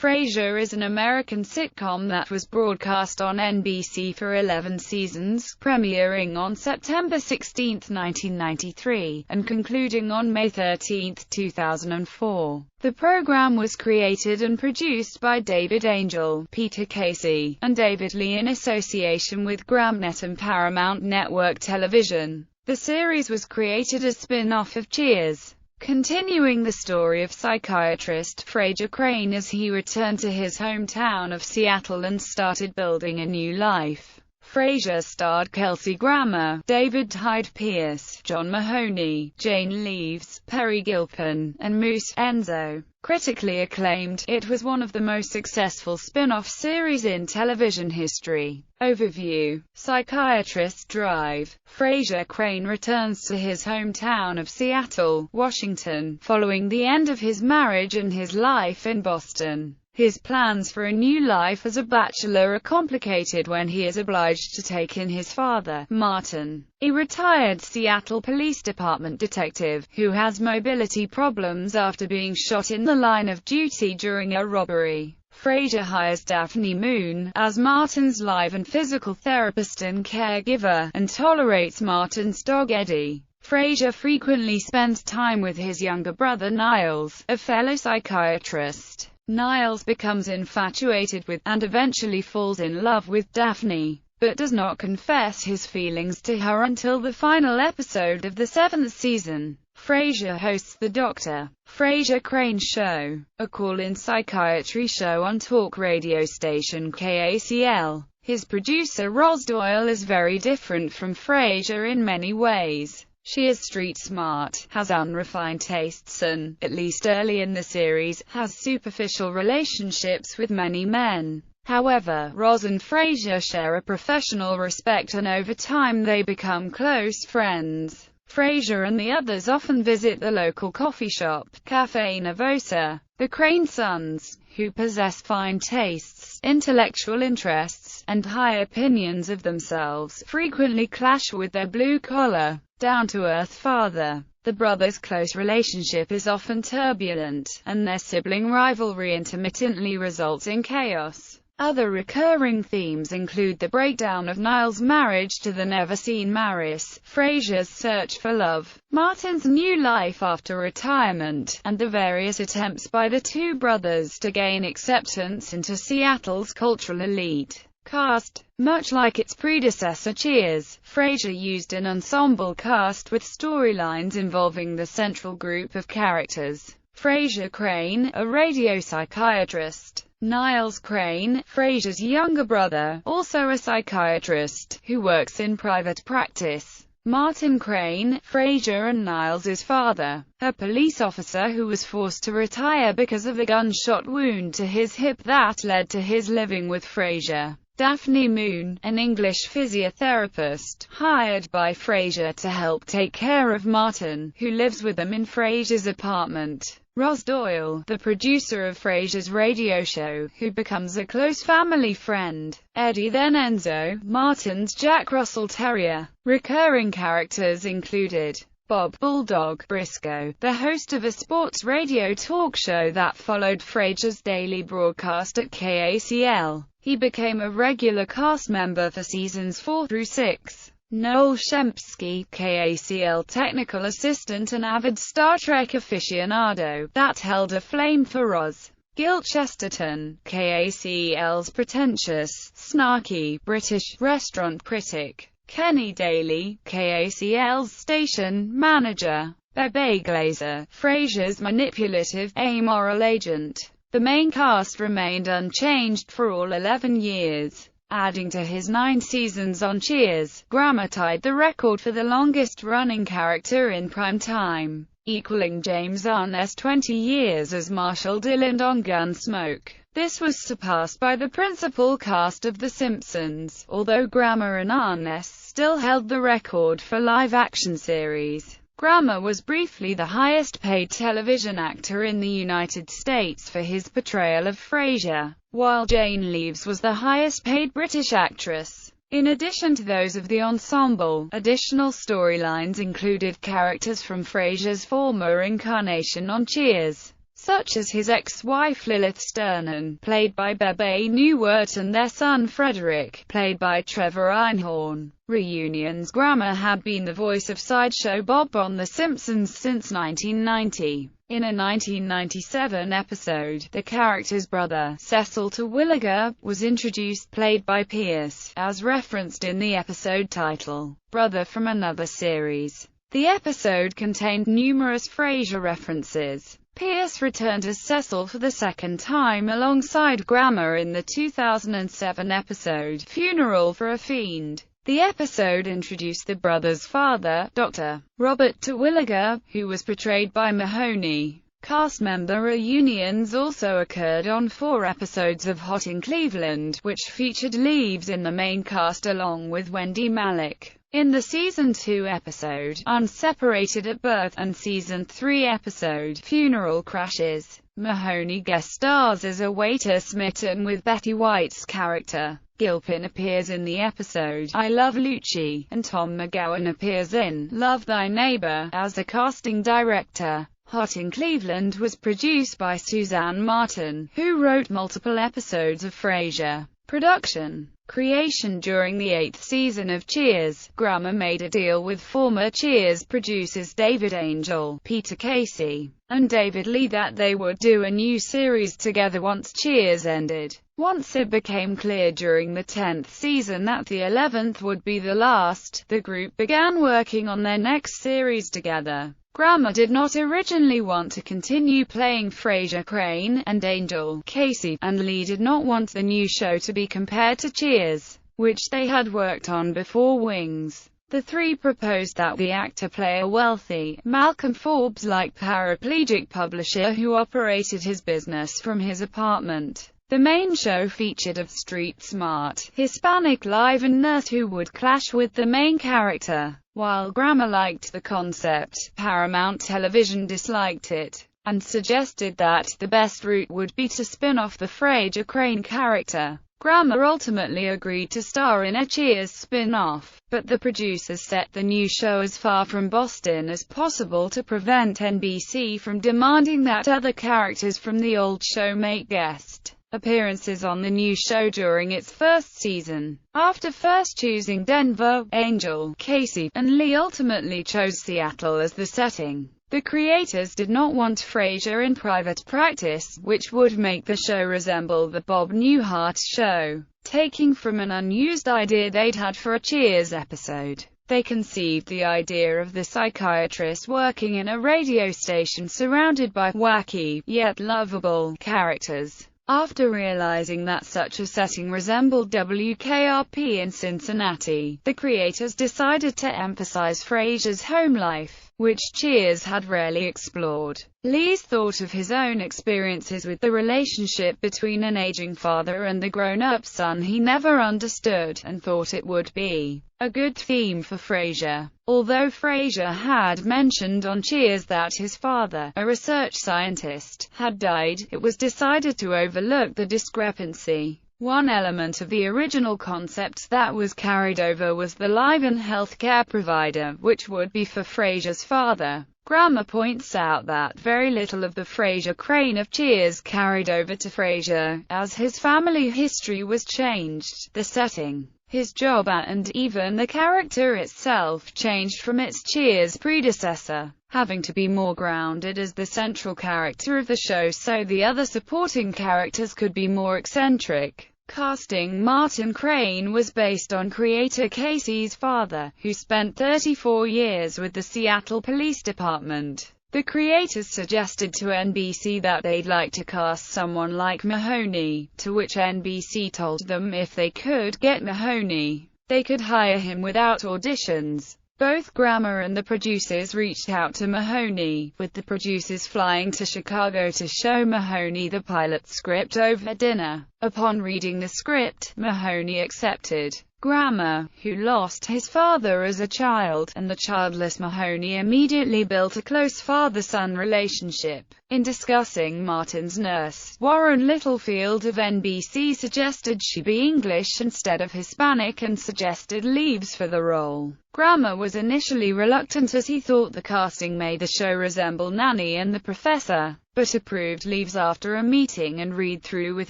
Frasier is an American sitcom that was broadcast on NBC for 11 seasons, premiering on September 16, 1993, and concluding on May 13, 2004. The program was created and produced by David Angel, Peter Casey, and David Lee in association with GramNet and Paramount Network Television. The series was created as a spin-off of Cheers, continuing the story of psychiatrist Frasier Crane as he returned to his hometown of Seattle and started building a new life. Frasier starred Kelsey Grammer, David Hyde Pierce, John Mahoney, Jane Leeves, Perry Gilpin, and Moose Enzo. Critically acclaimed, it was one of the most successful spin-off series in television history. Overview: Psychiatrist Drive. Frasier Crane returns to his hometown of Seattle, Washington, following the end of his marriage and his life in Boston. His plans for a new life as a bachelor are complicated when he is obliged to take in his father, Martin, a retired Seattle Police Department detective, who has mobility problems after being shot in the line of duty during a robbery. Frasier hires Daphne Moon as Martin's live and physical therapist and caregiver, and tolerates Martin's dog Eddie. Frasier frequently spends time with his younger brother Niles, a fellow psychiatrist. Niles becomes infatuated with, and eventually falls in love with Daphne, but does not confess his feelings to her until the final episode of the 7th season. Frasier hosts the Dr. Frasier Crane Show, a call-in psychiatry show on talk radio station KACL. His producer Roz Doyle is very different from Frasier in many ways. She is street-smart, has unrefined tastes and, at least early in the series, has superficial relationships with many men. However, Roz and Frasier share a professional respect and over time they become close friends. Frasier and the others often visit the local coffee shop, Café Nervosa. The Crane sons, who possess fine tastes, intellectual interests, and high opinions of themselves, frequently clash with their blue-collar, down-to-earth father. The brothers' close relationship is often turbulent, and their sibling rivalry intermittently results in chaos. Other recurring themes include the breakdown of Niles' marriage to the never-seen Maris, Frasier's search for love, Martin's new life after retirement, and the various attempts by the two brothers to gain acceptance into Seattle's cultural elite. Cast. Much like its predecessor Cheers, Frasier used an ensemble cast with storylines involving the central group of characters. Frasier Crane, a radio psychiatrist. Niles Crane, Frasier's younger brother, also a psychiatrist, who works in private practice. Martin Crane, Frasier and Niles' father, a police officer who was forced to retire because of a gunshot wound to his hip that led to his living with Frasier. Daphne Moon, an English physiotherapist, hired by Frasier to help take care of Martin, who lives with them in Frasier's apartment. Roz Doyle, the producer of Frasier's radio show, who becomes a close family friend. Eddie then Enzo, Martin's Jack Russell Terrier. Recurring characters included Bob Bulldog Briscoe, the host of a sports radio talk show that followed Frasier's daily broadcast at KACL. He became a regular cast member for seasons 4 through 6. Noel Shempsky, KACL technical assistant and avid Star Trek aficionado, that held a flame for Roz. Gil Chesterton, KACL's pretentious, snarky, British restaurant critic. Kenny Daly, KACL's station manager. Bebe Glazer, Frasier's manipulative, amoral agent. The main cast remained unchanged for all 11 years. Adding to his 9 seasons on Cheers, Grammer tied the record for the longest-running character in prime time, equaling James Arnett's 20 years as Marshall Dillard on Gunsmoke. This was surpassed by the principal cast of The Simpsons, although Grammer and Arnett still held the record for live-action series. Grammer was briefly the highest-paid television actor in the United States for his portrayal of Frasier, while Jane Leeves was the highest-paid British actress. In addition to those of the ensemble, additional storylines included characters from Frasier's former incarnation on Cheers, such as his ex-wife Lilith Sternen, played by Bebe Neuwirth, and their son Frederick, played by Trevor Einhorn. Reunions. Grammer had been the voice of Sideshow Bob on The Simpsons since 1990. In a 1997 episode, the character's brother, Cecil Terwilliger, was introduced, played by Pierce, as referenced in the episode title, Brother from Another Series. The episode contained numerous Frasier references. Pierce returned as Cecil for the second time alongside Grammer in the 2007 episode, Funeral for a Fiend. The episode introduced the brothers' father, Dr. Robert Terwilliger, who was portrayed by Mahoney. Cast member reunions also occurred on 4 episodes of Hot in Cleveland, which featured Leaves in the main cast along with Wendy Malick. In the Season 2 episode, Unseparated at Birth, and Season 3 episode, Funeral Crashes, Mahoney guest stars as a waiter smitten with Betty White's character. Gilpin appears in the episode I Love Lucy, and Tom McGowan appears in Love Thy Neighbor as a casting director. Hot in Cleveland was produced by Suzanne Martin, who wrote multiple episodes of Frasier. Production. Creation. During the 8th season of Cheers, Grammer made a deal with former Cheers producers David Angel, Peter Casey, and David Lee that they would do a new series together once Cheers ended. Once it became clear during the 10th season that the 11th would be the last, the group began working on their next series together. Grammer did not originally want to continue playing Frasier. Crane and Angel, Casey, and Lee did not want the new show to be compared to Cheers, which they had worked on before Wings. The three proposed that the actor play a wealthy, Malcolm Forbes-like paraplegic publisher who operated his business from his apartment. The main show featured a street-smart, Hispanic live-in nurse who would clash with the main character. While Grammer liked the concept, Paramount Television disliked it, and suggested that the best route would be to spin off the Frasier Crane character. Grammer ultimately agreed to star in a Cheers spin-off, but the producers set the new show as far from Boston as possible to prevent NBC from demanding that other characters from the old show make guest appearances on the new show during its first season. After first choosing Denver, Angel, Casey, and Lee ultimately chose Seattle as the setting. The creators did not want Frasier in private practice, which would make the show resemble the Bob Newhart show. Taking from an unused idea they'd had for a Cheers episode, they conceived the idea of the psychiatrist working in a radio station surrounded by wacky, yet lovable, characters. After realizing that such a setting resembled WKRP in Cincinnati, the creators decided to emphasize Frasier's home life, which Cheers had rarely explored. Lee thought of his own experiences with the relationship between an aging father and the grown-up son he never understood, and thought it would be a good theme for Frasier. Although Frasier had mentioned on Cheers that his father, a research scientist, had died, it was decided to overlook the discrepancy. One element of the original concept that was carried over was the live-in healthcare provider, which would be for Frasier's father. Grammer points out that very little of the Frasier Crane of Cheers carried over to Frasier, as his family history was changed. The setting, his job and even the character itself changed from its Cheers predecessor, having to be more grounded as the central character of the show so the other supporting characters could be more eccentric. Casting Martin Crane was based on creator Casey's father, who spent 34 years with the Seattle Police Department. The creators suggested to NBC that they'd like to cast someone like Mahoney, to which NBC told them if they could get Mahoney, they could hire him without auditions. Both Grammer and the producers reached out to Mahoney, with the producers flying to Chicago to show Mahoney the pilot script over dinner. Upon reading the script, Mahoney accepted. Grammer, who lost his father as a child, and the childless Mahoney immediately built a close father-son relationship. In discussing Martin's nurse, Warren Littlefield of NBC suggested she be English instead of Hispanic and suggested Leaves for the role. Grammer was initially reluctant as he thought the casting made the show resemble Nanny and the Professor. but approved leaves after a meeting and read-through with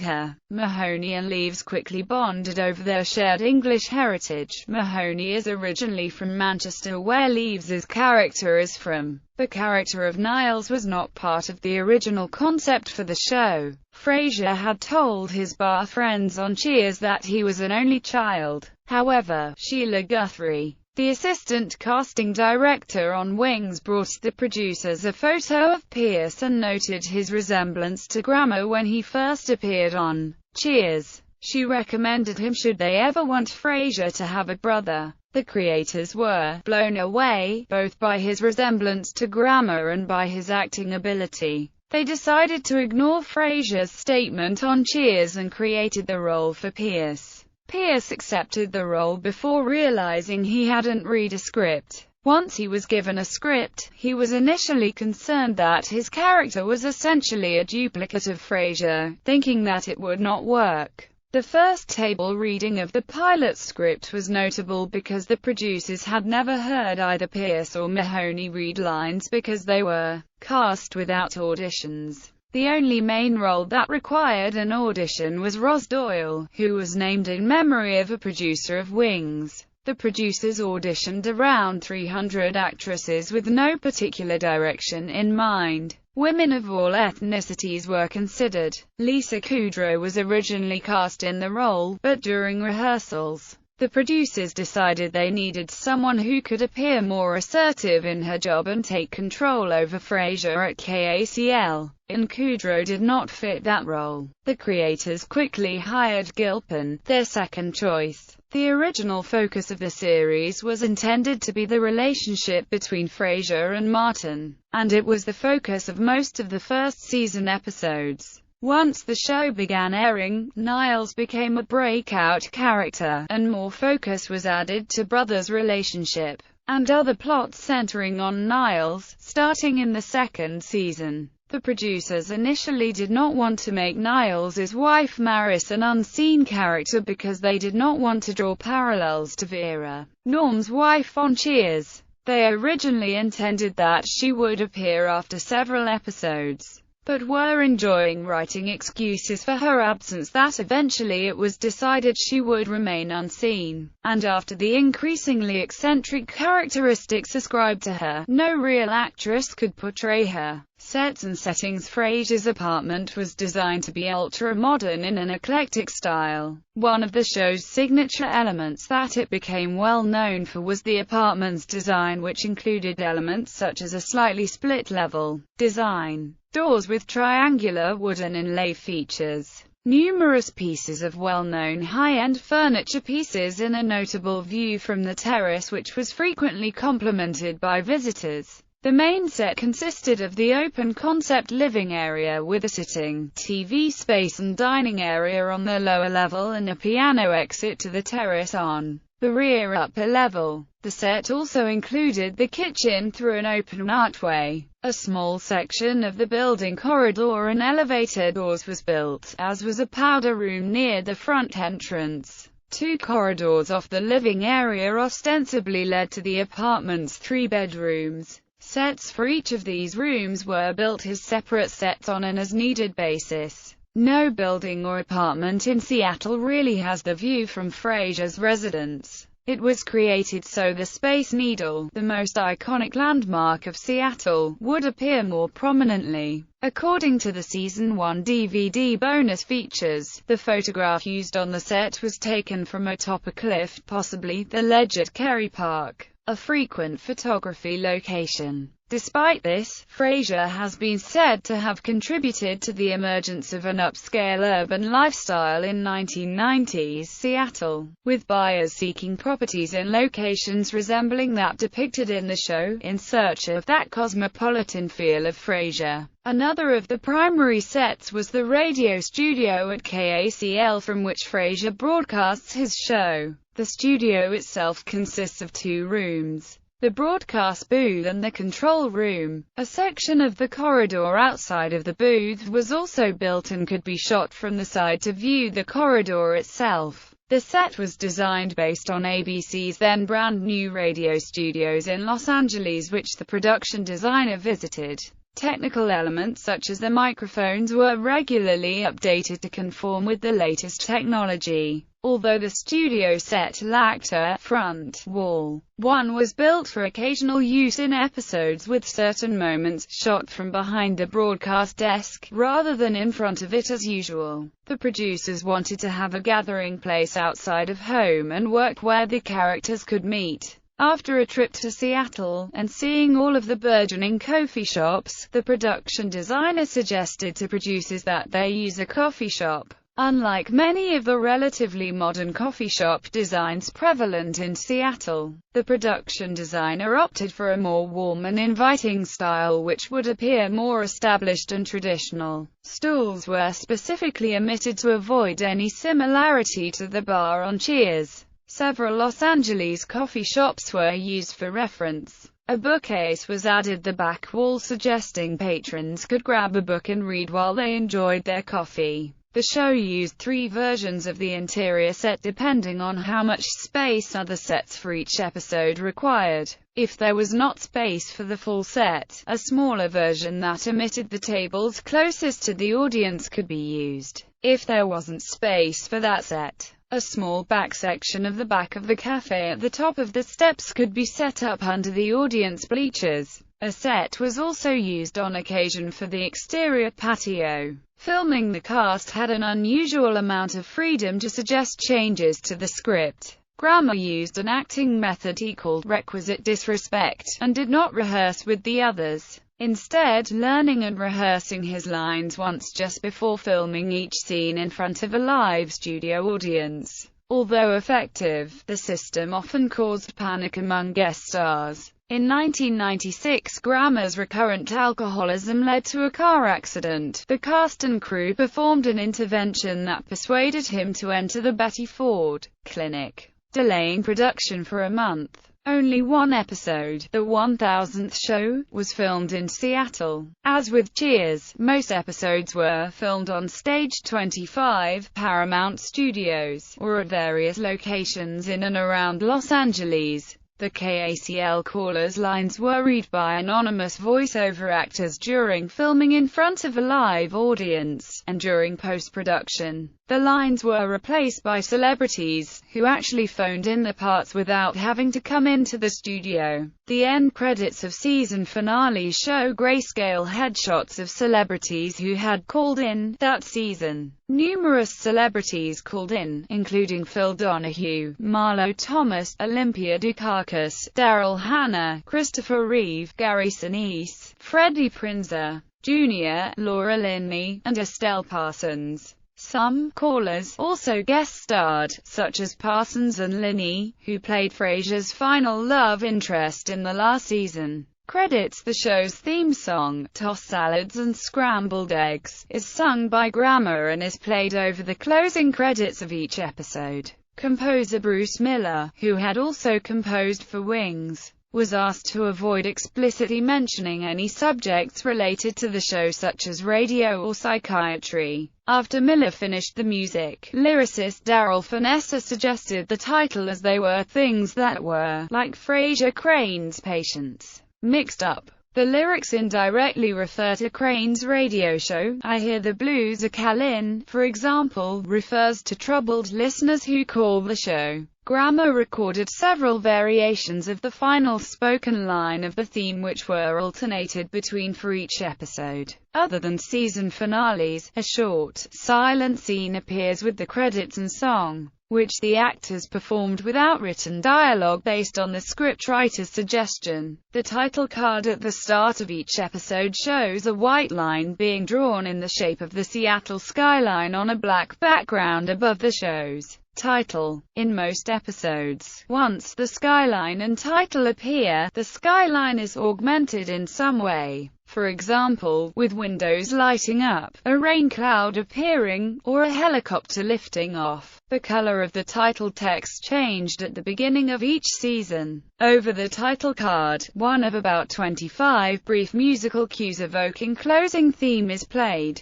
her. Mahoney and Leaves quickly bonded over their shared English heritage. Mahoney is originally from Manchester, where Leaves's character is from. The character of Niles was not part of the original concept for the show. Frasier had told his bar friends on Cheers that he was an only child. However, Sheila Guthrie, the assistant casting director on Wings, brought the producers a photo of Pierce and noted his resemblance to Grammer when he first appeared on Cheers. She recommended him should they ever want Frasier to have a brother. The creators were blown away, both by his resemblance to Grammer and by his acting ability. They decided to ignore Frasier's statement on Cheers and created the role for Pierce. Pierce accepted the role before realizing he hadn't read a script. Once he was given a script, he was initially concerned that his character was essentially a duplicate of Frasier, thinking that it would not work. The first table reading of the pilot script was notable because the producers had never heard either Pierce or Mahoney read lines because they were cast without auditions. The only main role that required an audition was Roz Doyle, who was named in memory of a producer of Wings. The producers auditioned around 300 actresses with no particular direction in mind. Women of all ethnicities were considered. Lisa Kudrow was originally cast in the role, but during rehearsals, the producers decided they needed someone who could appear more assertive in her job and take control over Frasier at KACL, and Kudrow did not fit that role. The creators quickly hired Gilpin, their second choice. The original focus of the series was intended to be the relationship between Frasier and Martin, and it was the focus of most of the first season episodes. Once the show began airing, Niles became a breakout character, and more focus was added to brothers' relationship, and other plots centering on Niles, starting in the second season. The producers initially did not want to make Niles' wife Maris an unseen character because they did not want to draw parallels to Vera, Norm's wife on Cheers. They originally intended that she would appear after several episodes, but were enjoying writing excuses for her absence that eventually it was decided she would remain unseen. And after the increasingly eccentric characteristics ascribed to her, no real actress could portray her. Sets and settings. Frasier's apartment was designed to be ultra-modern in an eclectic style. One of the show's signature elements that it became well known for was the apartment's design, which included elements such as a slightly split-level design, doors with triangular wooden inlay features, numerous pieces of well-known high-end furniture pieces, and a notable view from the terrace which was frequently complimented by visitors. The main set consisted of the open-concept living area with a sitting, TV space and dining area on the lower level and a piano exit to the terrace on the rear upper level. The set also included the kitchen through an open archway. A small section of the building corridor and elevator doors was built, as was a powder room near the front entrance. Two corridors off the living area ostensibly led to the apartment's 3 bedrooms. Sets for each of these rooms were built as separate sets on an as-needed basis. No building or apartment in Seattle really has the view from Frasier's residence. It was created so the Space Needle, the most iconic landmark of Seattle, would appear more prominently. According to the Season 1 DVD bonus features, the photograph used on the set was taken from atop a cliff, possibly the ledge at Kerry Park, a frequent photography location. Despite this, Frasier has been said to have contributed to the emergence of an upscale urban lifestyle in 1990s Seattle, with buyers seeking properties in locations resembling that depicted in the show, in search of that cosmopolitan feel of Frasier. Another of the primary sets was the radio studio at KACL from which Frasier broadcasts his show. The studio itself consists of 2 rooms, the broadcast booth and the control room. A section of the corridor outside of the booth was also built and could be shot from the side to view the corridor itself. The set was designed based on ABC's then brand new radio studios in Los Angeles, which the production designer visited. Technical elements such as the microphones were regularly updated to conform with the latest technology. Although the studio set lacked a front wall, one was built for occasional use in episodes, with certain moments shot from behind the broadcast desk, rather than in front of it as usual. The producers wanted to have a gathering place outside of home and work where the characters could meet. After a trip to Seattle, and seeing all of the burgeoning coffee shops, the production designer suggested to producers that they use a coffee shop. Unlike many of the relatively modern coffee shop designs prevalent in Seattle, the production designer opted for a more warm and inviting style which would appear more established and traditional. Stools were specifically omitted to avoid any similarity to the bar on Cheers. Several Los Angeles coffee shops were used for reference. A bookcase was added the back wall, suggesting patrons could grab a book and read while they enjoyed their coffee. The show used 3 versions of the interior set depending on how much space other sets for each episode required. If there was not space for the full set, a smaller version that omitted the tables closest to the audience could be used. If there wasn't space for that set, a small back section of the back of the cafe at the top of the steps could be set up under the audience bleachers. A set was also used on occasion for the exterior patio. Filming the cast had an unusual amount of freedom to suggest changes to the script. Grammer used an acting method he called requisite disrespect, and did not rehearse with the others, instead learning and rehearsing his lines once just before filming each scene in front of a live studio audience. Although effective, the system often caused panic among guest stars. In 1996, Grammer's recurrent alcoholism led to a car accident. The cast and crew performed an intervention that persuaded him to enter the Betty Ford Clinic, delaying production for a month. Only one episode, the 1000th show, was filmed in Seattle. As with Cheers, most episodes were filmed on Stage 25, Paramount Studios, or at various locations in and around Los Angeles. The KACL callers' lines were read by anonymous voiceover actors during filming in front of a live audience, and during post-production, the lines were replaced by celebrities, who actually phoned in the parts without having to come into the studio. The end credits of season finales show grayscale headshots of celebrities who had called in that season. Numerous celebrities called in, including Phil Donahue, Marlo Thomas, Olympia Dukakis, Daryl Hannah, Christopher Reeve, Gary Sinise, Freddie Prinze Jr., Laura Linney, and Estelle Parsons. Some callers also guest-starred, such as Parsons and Linney, who played Frasier's final love interest in the last season. Credits: the show's theme song, Tossed Salads and Scrambled Eggs, is sung by Grammer and is played over the closing credits of each episode. Composer Bruce Miller, who had also composed for Wings, was asked to avoid explicitly mentioning any subjects related to the show such as radio or psychiatry. After Miller finished the music, lyricist Daryl Finessa suggested the title as they were things that were, like Frasier Crane's patients, mixed up. The lyrics indirectly refer to Crane's radio show, I Hear the Blues Are Callin', for example, refers to troubled listeners who call the show. Grammer recorded several variations of the final spoken line of the theme which were alternated between for each episode. Other than season finales, a short, silent scene appears with the credits and song, which the actors performed without written dialogue based on the scriptwriter's suggestion. The title card at the start of each episode shows a white line being drawn in the shape of the Seattle skyline on a black background above the show's title. In most episodes, once the skyline and title appear, the skyline is augmented in some way. For example, with windows lighting up, a rain cloud appearing, or a helicopter lifting off. The color of the title text changed at the beginning of each season. Over the title card, one of about 25 brief musical cues evoking closing theme is played.